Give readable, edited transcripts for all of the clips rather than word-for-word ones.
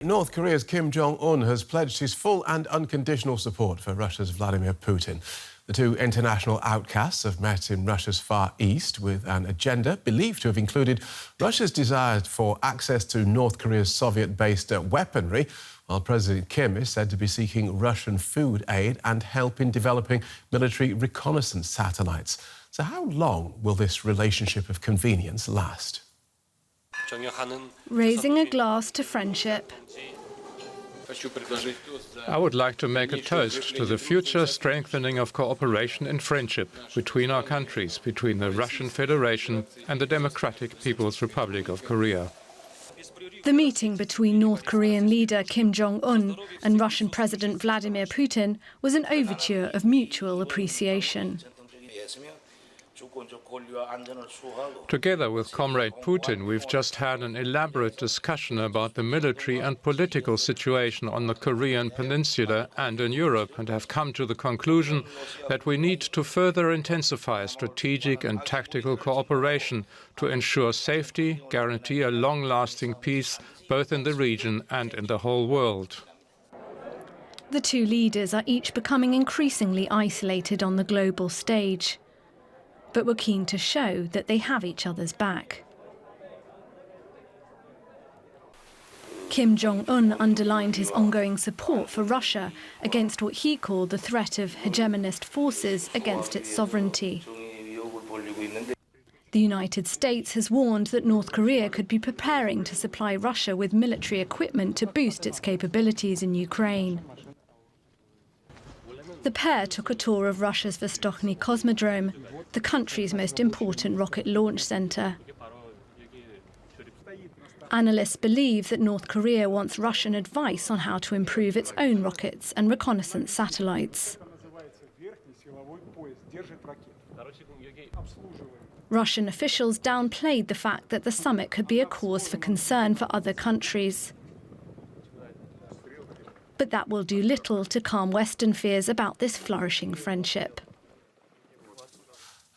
North Korea's Kim Jong Un has pledged his full and unconditional support for Russia's Vladimir Putin. The two international outcasts have met in Russia's Far East with an agenda believed to have included Russia's desire for access to North Korea's Soviet-based weaponry, while President Kim is said to be seeking Russian food aid and help in developing military reconnaissance satellites. So how long will this relationship of convenience last? Raising a glass to friendship. I would like to make a toast to the future strengthening of cooperation and friendship between our countries, between the Russian Federation and the Democratic People's Republic of Korea. The meeting between North Korean leader Kim Jong Un and Russian President Vladimir Putin was an overture of mutual appreciation. Together with Comrade Putin, we've just had an elaborate discussion about the military and political situation on the Korean peninsula and in Europe, and have come to the conclusion that we need to further intensify strategic and tactical cooperation to ensure safety, guarantee a long-lasting peace, both in the region and in the whole world. The two leaders are each becoming increasingly isolated on the global stage, but were keen to show that they have each other's back. Kim Jong Un underlined his ongoing support for Russia against what he called the threat of hegemonist forces against its sovereignty. The United States has warned that North Korea could be preparing to supply Russia with military equipment to boost its capabilities in Ukraine. The pair took a tour of Russia's Vostochny Cosmodrome, the country's most important rocket launch center. Analysts believe that North Korea wants Russian advice on how to improve its own rockets and reconnaissance satellites. Russian officials downplayed the fact that the summit could be a cause for concern for other countries. But that will do little to calm Western fears about this flourishing friendship.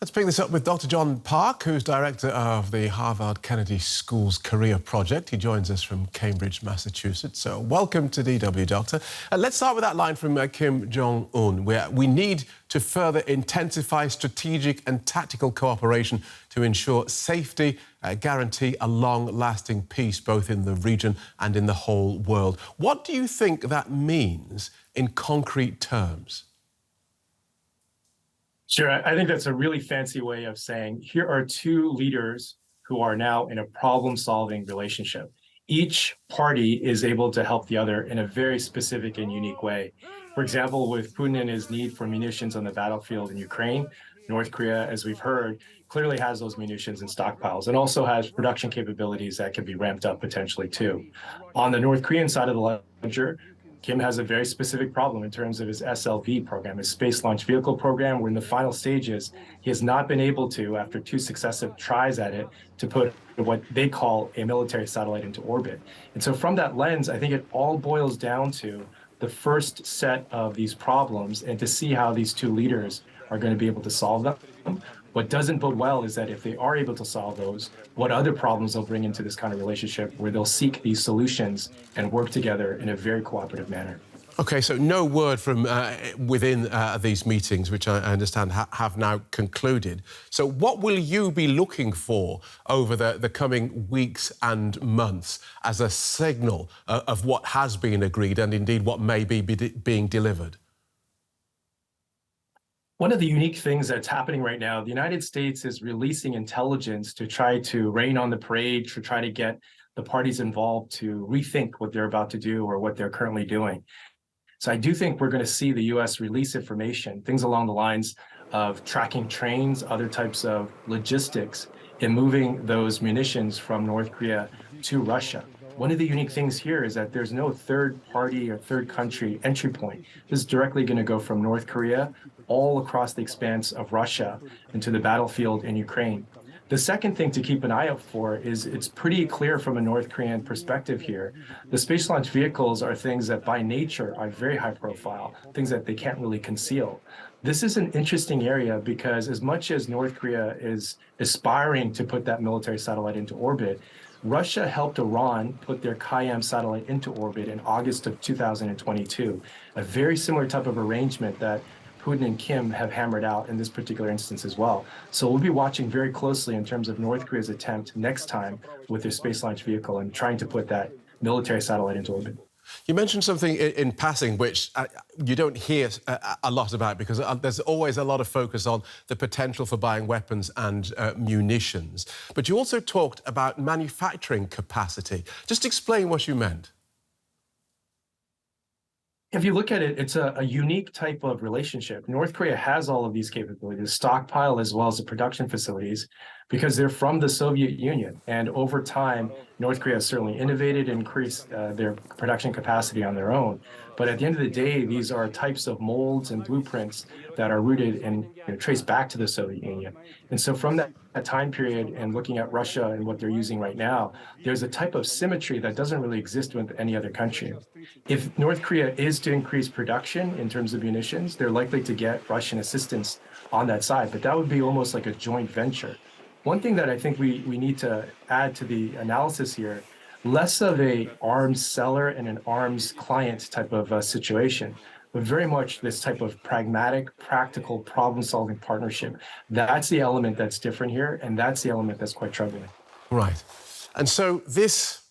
Let's pick this up with Dr. John Park, who's director of the Harvard Kennedy School's Korea Project. He joins us from Cambridge, Massachusetts. So welcome to DW, Doctor. Let's start with that line from Kim Jong Un, where we need to further intensify strategic and tactical cooperation to ensure safety, guarantee a long-lasting peace both in the region and in the whole world. What do you think that means in concrete terms? Sure. I think that's a really fancy way of saying here are two leaders who are now in a problem-solving relationship. Each party is able to help the other in a very specific and unique way. For example, with Putin and his need for munitions on the battlefield in Ukraine, North Korea, as we've heard, clearly has those munitions in stockpiles and also has production capabilities that can be ramped up potentially too. On the North Korean side of the ledger, Kim has a very specific problem in terms of his SLV program, his Space Launch Vehicle program. We're in the final stages. He has not been able to, after two successive tries at it, to put what they call a military satellite into orbit. And so from that lens, I think it all boils down to the first set of these problems and to see how these two leaders are going to be able to solve them. What doesn't bode well is that if they are able to solve those, what other problems they'll bring into this kind of relationship where they'll seek these solutions and work together in a very cooperative manner. OK, so no word from within these meetings, which I understand have now concluded. So what will you be looking for over the coming weeks and months as a signal of what has been agreed and indeed what may be being delivered? One of the unique things that's happening right now, the United States is releasing intelligence to try to rain on the parade, to try to get the parties involved to rethink what they're about to do or what they're currently doing. So I do think we're going to see the U.S. release information, things along the lines of tracking trains, other types of logistics in moving those munitions from North Korea to Russia. One of the unique things here is that there's no third party or third country entry point. This is directly going to go from North Korea all across the expanse of Russia into the battlefield in Ukraine. The second thing to keep an eye out for is it's pretty clear from a North Korean perspective here. The space launch vehicles are things that by nature are very high profile, things that they can't really conceal. This is an interesting area because as much as North Korea is aspiring to put that military satellite into orbit, Russia helped Iran put their Kayam satellite into orbit in August of 2022, a very similar type of arrangement that Putin and Kim have hammered out in this particular instance as well. So we'll be watching very closely in terms of North Korea's attempt next time with their space launch vehicle and trying to put that military satellite into orbit. You mentioned something in passing which you don't hear a lot about because there's always a lot of focus on the potential for buying weapons and munitions. But you also talked about manufacturing capacity. Just explain what you meant. If you look at it, it's a unique type of relationship. North Korea has all of these capabilities, stockpile as well as the production facilities, because they're from the Soviet Union. And over time, North Korea has certainly innovated and increased their production capacity on their own. But at the end of the day, these are types of molds and blueprints that are rooted and traced back to the Soviet Union. And so from that time period and looking at Russia and what they're using right now, there's a type of symmetry that doesn't really exist with any other country. If North Korea is to increase production in terms of munitions, they're likely to get Russian assistance on that side, but that would be almost like a joint venture. One thing that I think we need to add to the analysis here, less of a arms seller and an arms client type of situation, but very much this type of pragmatic, practical, problem-solving partnership. That's the element that's different here, and that's the element that's quite troubling. Right. And so this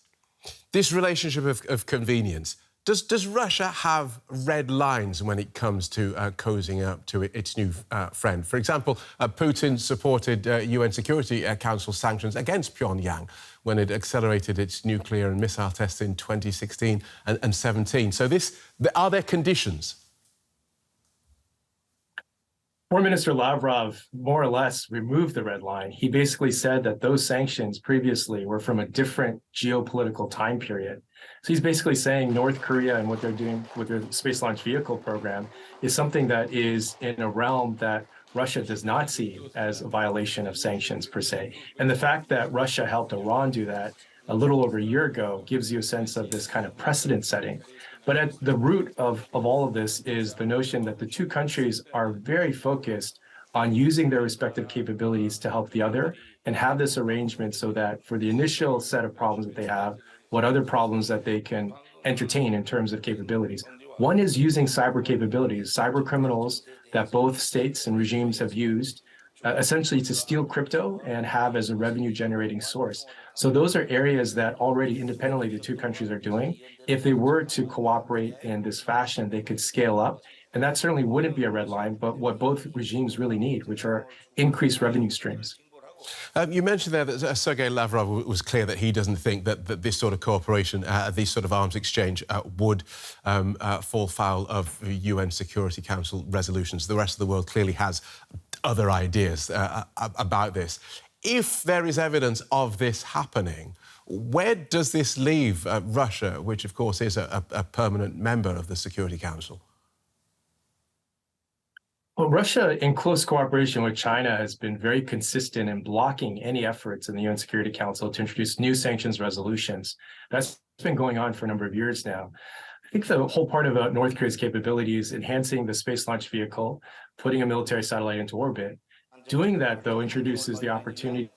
relationship of convenience, does Russia have red lines when it comes to cozying up to its new friend? For example, Putin supported UN Security Council sanctions against Pyongyang when it accelerated its nuclear and missile tests in 2016 and 17. So are there conditions? Foreign Minister Lavrov more or less removed the red line. He basically said that those sanctions previously were from a different geopolitical time period. So he's basically saying North Korea and what they're doing with their space launch vehicle program is something that is in a realm that Russia does not see as a violation of sanctions per se. And the fact that Russia helped Iran do that a little over a year ago gives you a sense of this kind of precedent setting. But at the root of all of this is the notion that the two countries are very focused on using their respective capabilities to help the other and have this arrangement so that for the initial set of problems that they have, what other problems that they can entertain in terms of capabilities. One is using cyber capabilities, cyber criminals that both states and regimes have used essentially to steal crypto and have as a revenue generating source. So those are areas that already independently the two countries are doing. If they were to cooperate in this fashion, they could scale up. And that certainly wouldn't be a red line, but what both regimes really need, which are increased revenue streams. You mentioned there that Sergei Lavrov was clear that he doesn't think that this sort of cooperation, this sort of arms exchange would fall foul of UN Security Council resolutions. The rest of the world clearly has other ideas about this. If there is evidence of this happening, where does this leave Russia, which of course is a permanent member of the Security Council? Well, Russia, in close cooperation with China, has been very consistent in blocking any efforts in the UN Security Council to introduce new sanctions resolutions. That's been going on for a number of years now. I think the whole part about North Korea's capabilities, enhancing the space launch vehicle, putting a military satellite into orbit. Doing that, though, introduces the opportunity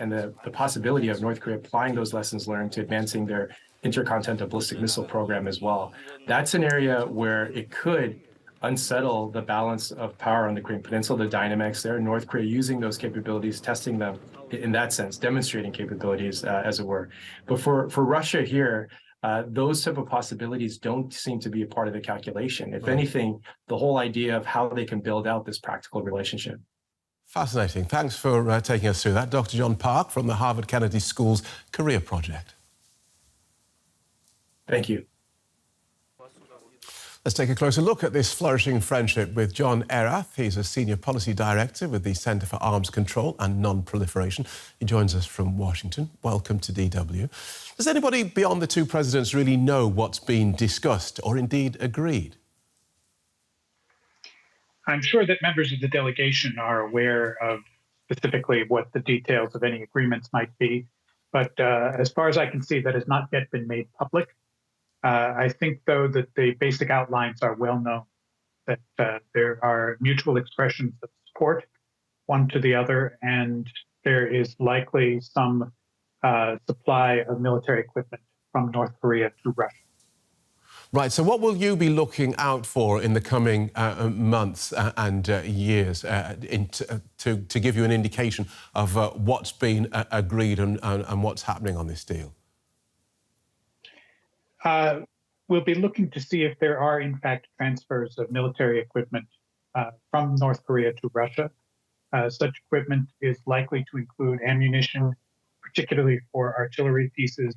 and the possibility of North Korea applying those lessons learned to advancing their intercontinental ballistic missile program as well. That's an area where it could unsettle the balance of power on the Korean Peninsula, the dynamics there, North Korea using those capabilities, testing them in that sense, demonstrating capabilities, as it were. But for Russia here, those type of possibilities don't seem to be a part of the calculation. If anything, the whole idea of how they can build out this practical relationship. Fascinating. Thanks for taking us through that. Dr. John Park from the Harvard Kennedy School's Korea Project. Thank you. Let's take a closer look at this flourishing friendship with John Erath. He's a Senior Policy Director with the Centre for Arms Control and Non-Proliferation. He joins us from Washington. Welcome to DW. Does anybody beyond the two presidents really know what's been discussed or indeed agreed? I'm sure that members of the delegation are aware of specifically what the details of any agreements might be. But as far as I can see, that has not yet been made public. I think, though, that the basic outlines are well known, that there are mutual expressions of support, one to the other, and there is likely some supply of military equipment from North Korea to Russia. Right, so what will you be looking out for in the coming months and years to give you an indication of what's been agreed and what's happening on this deal? We'll be looking to see if there are, in fact, transfers of military equipment from North Korea to Russia. Such equipment is likely to include ammunition, particularly for artillery pieces,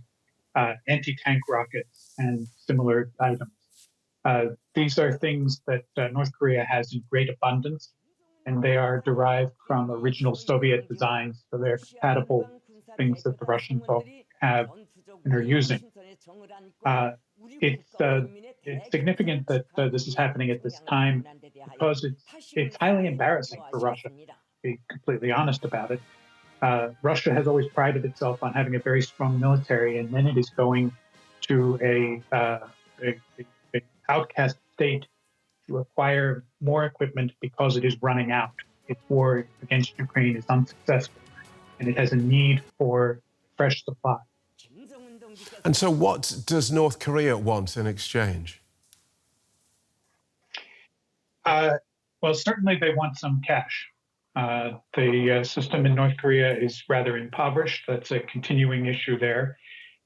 anti-tank rockets, and similar items. These are things that North Korea has in great abundance, and they are derived from original Soviet designs, so they're compatible with things that the Russians have and are using. It's significant that this is happening at this time because it's highly embarrassing for Russia, to be completely honest about it. Russia has always prided itself on having a very strong military, and then it is going to a outcast state to acquire more equipment because it is running out. Its war against Ukraine is unsuccessful, and it has a need for fresh supply. And so what does North Korea want in exchange? Well, certainly they want some cash. The system in North Korea is rather impoverished. That's a continuing issue there.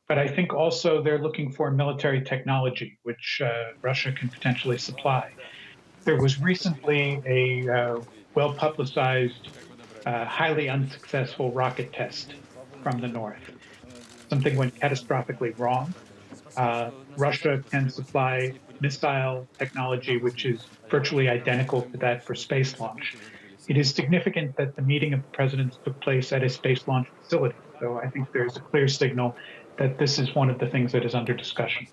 But I think also they're looking for military technology, which Russia can potentially supply. There was recently a well-publicized, highly unsuccessful rocket test from the North. Something went catastrophically wrong. Russia can supply missile technology, which is virtually identical to that for space launch. It is significant that the meeting of the presidents took place at a space launch facility. So I think there's a clear signal that this is one of the things that is under discussion.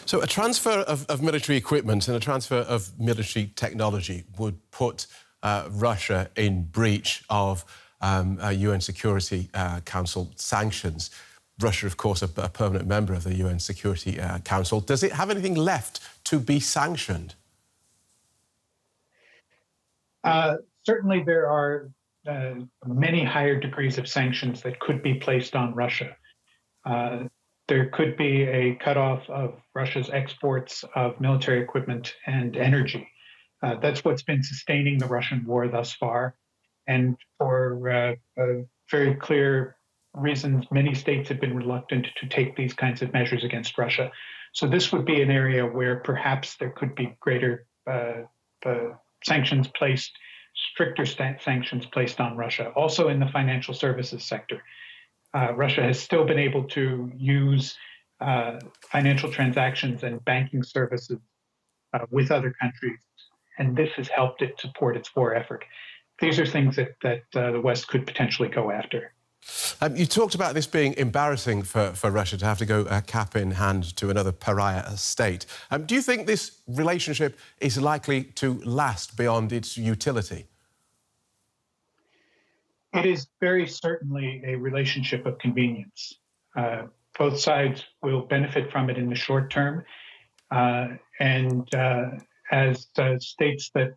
So a transfer of military equipment and a transfer of military technology would put Russia in breach of UN Security Council sanctions. Russia, of course, a permanent member of the UN Security Council. Does it have anything left to be sanctioned? Certainly there are many higher degrees of sanctions that could be placed on Russia. There could be a cutoff of Russia's exports of military equipment and energy. That's what's been sustaining the Russian war thus far. And for very clear reasons, many states have been reluctant to take these kinds of measures against Russia. So this would be an area where perhaps there could be greater sanctions placed, stricter sanctions placed on Russia. Also in the financial services sector. Russia has still been able to use financial transactions and banking services with other countries, and this has helped it support its war effort. These are things that the West could potentially go after. You talked about this being embarrassing for Russia to have to go cap in hand to another pariah state. Do you think this relationship is likely to last beyond its utility? It is very certainly a relationship of convenience. Both sides will benefit from it in the short term. And as states that,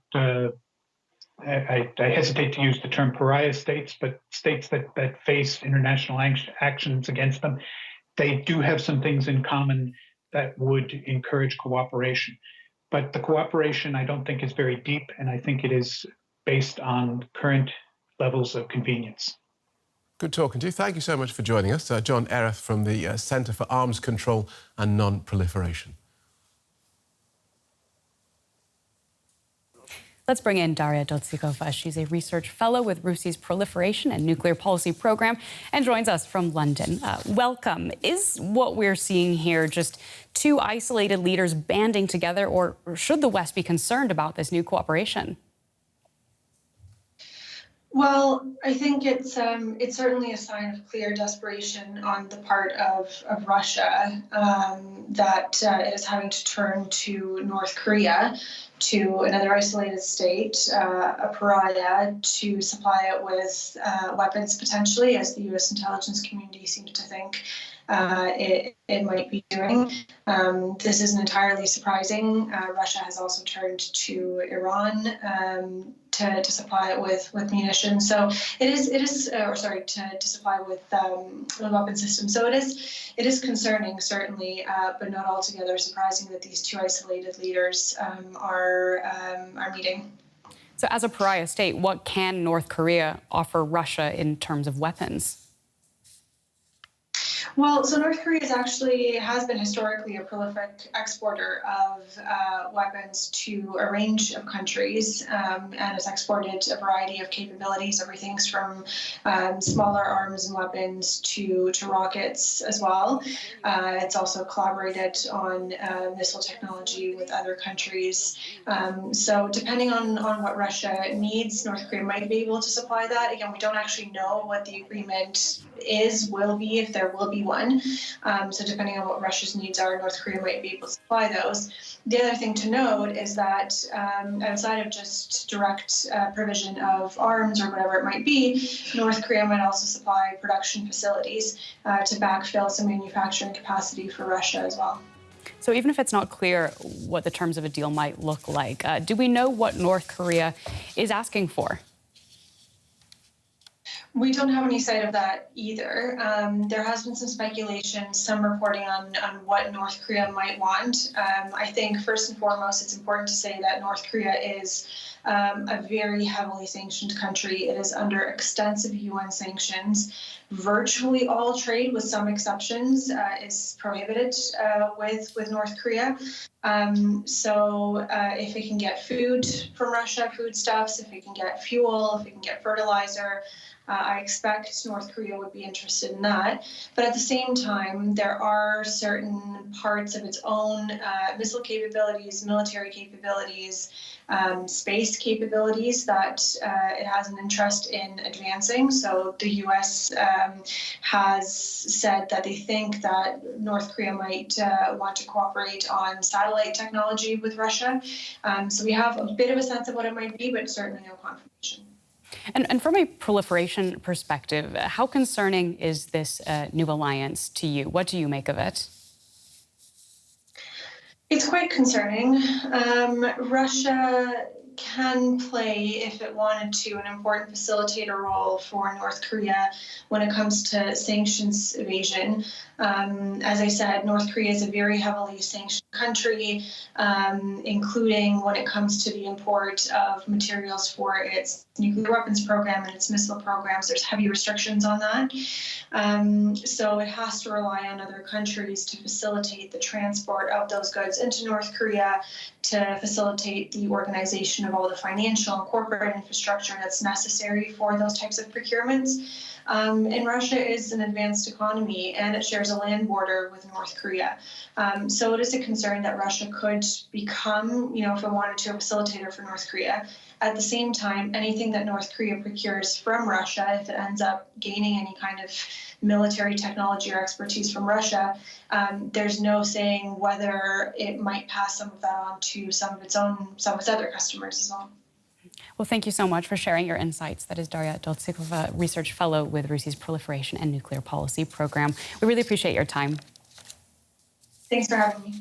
I hesitate to use the term pariah states, but states that face international actions against them, they do have some things in common that would encourage cooperation. But the cooperation, I don't think, is very deep, and I think it is based on current levels of convenience. Good talking to you. Thank you so much for joining us. John Ereth from the Centre for Arms Control and Non-Proliferation. Let's bring in Daria Dotsikova. She's a research fellow with RUSI's Proliferation and Nuclear Policy Program and joins us from London. Welcome. Is what we're seeing here just two isolated leaders banding together, or should the West be concerned about this new cooperation? Well, I think it's certainly a sign of clear desperation on the part of Russia that it is having to turn to North Korea, to another isolated state, a pariah, to supply it with weapons potentially, as the U.S. intelligence community seems to think it might be doing. This isn't entirely surprising. Russia has also turned to Iran to supply it with munitions. So to supply with weapon systems. So it is concerning, certainly, but not altogether surprising that these two isolated leaders are meeting. So as a pariah state, what can North Korea offer Russia in terms of weapons? Well, so North Korea has been historically a prolific exporter of weapons to a range of countries, and has exported a variety of capabilities, everything from smaller arms and weapons to rockets as well. It's also collaborated on missile technology with other countries. So depending on what Russia needs, North Korea might be able to supply that. Again, we don't actually know what the agreement will be, if there will be one. So depending on what Russia's needs are, North Korea might be able to supply those. The other thing to note is that outside of just direct provision of arms or whatever it might be, North Korea might also supply production facilities to backfill some manufacturing capacity for Russia as well. So even if it's not clear what the terms of a deal might look like, do we know what North Korea is asking for? We don't have any sight of that either. There has been some speculation, some reporting on what North Korea might want. I think first and foremost, it's important to say that North Korea is a very heavily sanctioned country. It is under extensive UN sanctions. Virtually all trade, with some exceptions, is prohibited with North Korea. So if it can get food from Russia, foodstuffs, if it can get fuel, if it can get fertilizer, I expect North Korea would be interested in that. But at the same time, there are certain parts of its own missile capabilities, military capabilities, space capabilities that it has an interest in advancing. So the U.S. Has said that they think that North Korea might want to cooperate on satellite technology with Russia. So we have a bit of a sense of what it might be, but certainly no confirmation. And from a proliferation perspective, how concerning is this new alliance to you? What do you make of it? It's quite concerning. Russia can play, if it wanted to, an important facilitator role for North Korea when it comes to sanctions evasion. As I said, North Korea is a very heavily sanctioned country, including when it comes to the import of materials for its nuclear weapons program and its missile programs. There's heavy restrictions on that. So it has to rely on other countries to facilitate the transport of those goods into North Korea, to facilitate the organization of all the financial and corporate infrastructure that's necessary for those types of procurements. And Russia is an advanced economy, and it shares a land border with North Korea. So it is a concern that Russia could become, if it wanted to, a facilitator for North Korea. At the same time, anything that North Korea procures from Russia, if it ends up gaining any kind of military technology or expertise from Russia, there's no saying whether it might pass some of that on to some of its other customers as well. Well, thank you so much for sharing your insights. That is Daria Doltsikova, Research Fellow with RUSI's Proliferation and Nuclear Policy Program. We really appreciate your time. Thanks for having me.